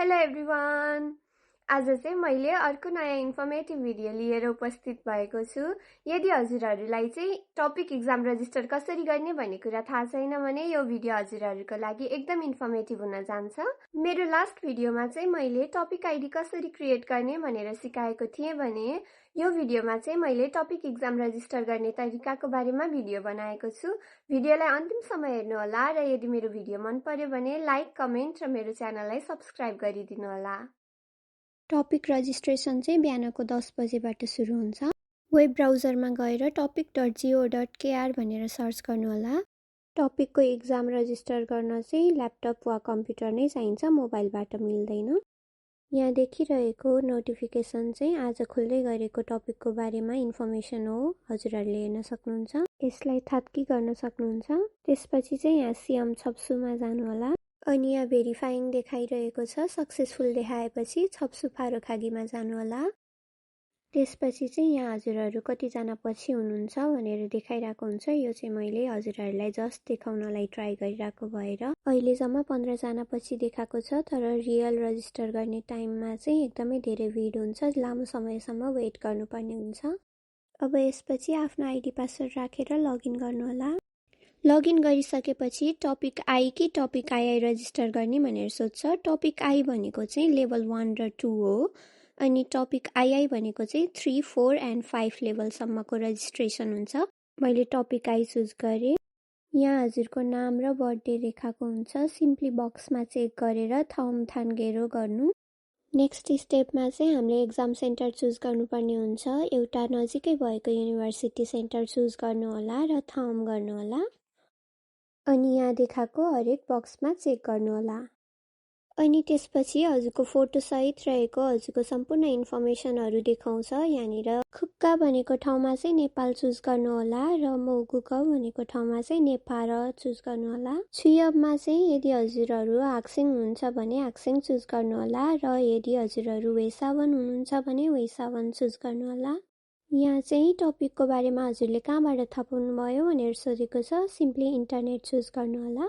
Hello everyone. आज चाहिँ मैले अर्को नयाँ इन्फर्मेटिभ भिडियो लिएर उपस्थित भएको छु। यदि हजुरहरूलाई चाहिँ टपिक एक्जाम रजिस्टर कसरी गर्ने भन्ने कुरा थाहा छैन भने यो भिडियो हजुरहरूको लागि एकदम इन्फर्मेटिभ हुन जान्छ। मेरो लास्ट भिडियोमा चाहिँ मैले टपिक आइडी कसरी क्रिएट गर्ने भनेर सिकाएको थिएँ भने यो भिडियोमा चाहिँ मैले टपिक एक्जाम रजिस्टर गर्ने तरिकाको बारेमा भिडियो बनाएको छु। भिडियोलाई अन्तिमसम्म हेर्नु होला र यदि मेरो भिडियो मन पर्यो भने लाइक, कमेन्ट र मेरो च्यानललाई सब्स्क्राइब गरिदिनु होला। टपिक रजिस्ट्रेसन चाहिँ बिहानको 10 बजेबाट सुरु हुन्छ। वेब ब्राउजरमा गएर topic.go.kr भनेर सर्च गर्नु होला। टपिकको एक्जाम रजिस्टर गर्न चाहिँ ल्यापटप वा कम्प्युटर नै चाहिन्छ, मोबाइलबाट मिल्दैन। यहाँ देखिरहेको नोटिफिकेसन चाहिँ आज खुल्दै गरेको टपिकको बारेमा इन्फर्मेसन हो, हजुरहरूले हेर्न सक्नुहुन्छ। यसलाई थात्की गर्न सक्नुहुन्छ। त्यसपछि चाहिँ यहाँ सिएम छप्सुमा जानु होला। अनि यहाँ भेरिफाइङ देखाइरहेको छ, सक्सेसफुल देखाएपछि छप्सु फारोखागीमा जानु होला। त्यसपछि चाहिँ यहाँ हजुरहरू कतिजना पछि हुनुहुन्छ भनेर देखाइरहेको हुन्छ। यो चाहिँ मैले हजुरहरूलाई जस्ट देखाउनलाई ट्राई गरिरहेको भएर अहिले जम्मा 15 जना पछि देखाएको छ, तर रियल रजिस्टर गर्ने टाइममा चाहिँ एकदमै धेरै भिड हुन्छ, लामो समयसम्म वेट गर्नुपर्ने हुन्छ। अब यसपछि आफ्नो आइडी पासवर्ड राखेर लगइन गर्नु होला। लगइन गरिसकेपछि टपिक आई कि टपिक आइआई रजिस्टर गर्ने भनेर सोध्छ। टपिक आई भनेको चाहिँ लेभल 1 र 2 हो, अनि टपिक आइआई भनेको चाहिँ 3, 4 एन्ड 5 लेभलसम्मको रजिस्ट्रेसन हुन्छ। मैले टपिक आई चुज गरेँ। यहाँ हजुरको नाम र बर्थडे देखाएको हुन्छ। सिम्पली बक्समा चेक गरेर थम थान्गेरो गर्नु। नेक्स्ट स्टेपमा चाहिँ हामीले एक्जाम सेन्टर चुज गर्नुपर्ने हुन्छ। एउटा नजिकै भएको युनिभर्सिटी सेन्टर चुज गर्नु होला र थम गर्नु होला। अनि यहाँ देखाएको हरेक बक्समा चेक गर्नु होला। अनि त्यसपछि हजुरको फोटो सहित रहेको हजुरको सम्पूर्ण इन्फर्मेसनहरू देखाउँछ। यहाँनिर खुक्का भनेको ठाउँमा चाहिँ नेपाल चुज गर्नु होला र मौगुक भनेको ठाउँमा चाहिँ नेपाल चुज गर्नु होला। छुयबमा चाहिँ यदि हजुरहरू हाक्सिङ हुनुहुन्छ भने हाक्सिङ चुज गर्नु होला र यदि हजुरहरू वेसावन हुनुहुन्छ भने वेसावन चुज गर्नु होला। यहाँ चाहिँ टपिकको बारेमा हजुरले कहाँबाट थाहा पाउनुभयो भनेर सोधेको छ। सिम्पली इन्टरनेट चुज गर्नु होला।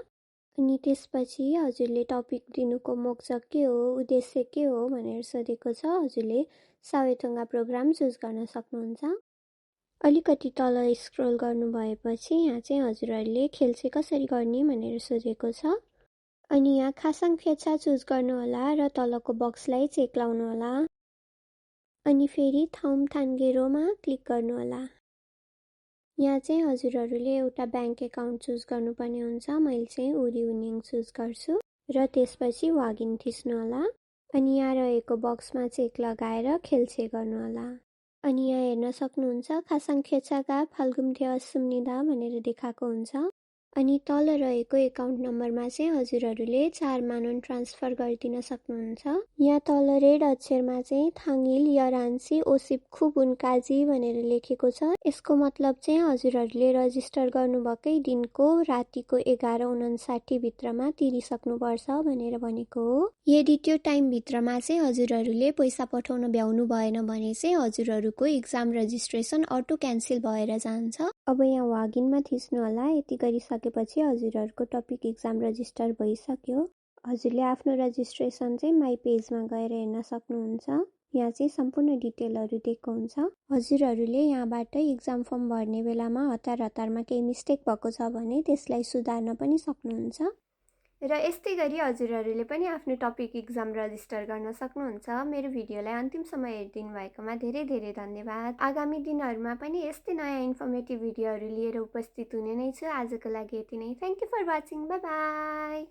अनि त्यसपछि हजुरले टपिक दिनुको मकसद के हो, उद्देश्य के हो भनेर सोधेको छ। हजुरले सावेथुङ्गा प्रोग्राम चुज गर्न सक्नुहुन्छ। अलिकति तल स्क्रोल गर्नु भएपछि यहाँ चाहिँ हजुरहरूले खेल चाहिँ कसरी गर्ने भनेर सोधेको छ। अनि यहाँ खासाङ फेछा चुज गर्नु होला र तलको बक्सलाई चेक लाउनु होला। अनि फेरि थम थान्गेरोमा क्लिक गर्नु होला। यहाँ चाहिँ हजुरहरूले एउटा ब्याङ्क एकाउन्ट चुज गर्नुपर्ने हुन्छ। मैले चाहिँ उरी उनिङ चुज गर्छु र त्यसपछि वागिन थिच्नु होला। अनि यहाँ रहेको बक्समा चेक लगाएर खेल्छे गर्नु होला। अनि यहाँ हेर्न सक्नुहुन्छ खासाङ खेचाका फाल्गुम्थे असुम्निदा भनेर देखाएको हुन्छ। अनि तल रहेको एकाउन्ट नम्बरमा चाहिँ हजुरहरूले 4 मानन ट्रान्सफर गरिदिन सक्नुहुन्छ। यहाँ तल रेड अक्षरमा चाहिँ थाङ्गिल यरान्सी ओसिप खुब उन्काजी भनेर लेखेको छ। यसको मतलब चाहिँ हजुरहरूले रजिस्टर गर्नुभएकै दिनको रातिको 11:59 भित्रमा तिरिसक्नुपर्छ भनेर भनेको हो। यदि त्यो टाइम भित्रमा चाहिँ हजुरहरूले पैसा पठाउन भ्याउनु भएन भने चाहिँ हजुरहरूको एक्जाम रजिस्ट्रेसन अटो क्यान्सल भएर जान्छ। अब यहाँ वागिनमा थिच्नु होला। यति गरिसकेपछि हजुरहरूको टपिक एक्जाम रजिस्टर भइसक्यो। हजुरले आफ्नो रजिस्ट्रेसन चाहिँ माई पेजमा गएर हेर्न सक्नुहुन्छ। यहाँ चाहिँ सम्पूर्ण डिटेलहरू दिएको हुन्छ। हजुरहरूले यहाँबाट एक्जाम फर्म भर्ने बेलामा हतारमा केही मिस्टेक भएको छ भने त्यसलाई सुधार्न पनि सक्नुहुन्छ। र यस्तै गरी हजुरहरूले पनि आफ्नो टपिक एक्जाम रजिस्टर गर्न सक्नुहुन्छ। मेरो भिडियोलाई अन्तिमसम्म हेरिदिनु भएकोमा धेरै धेरै धन्यवाद। आगामी दिनहरूमा पनि यस्तै नयाँ इन्फर्मेटिभ भिडियोहरू लिएर उपस्थित हुने नै छु। आजको लागि यति नै। Thank you for watching. Bye by.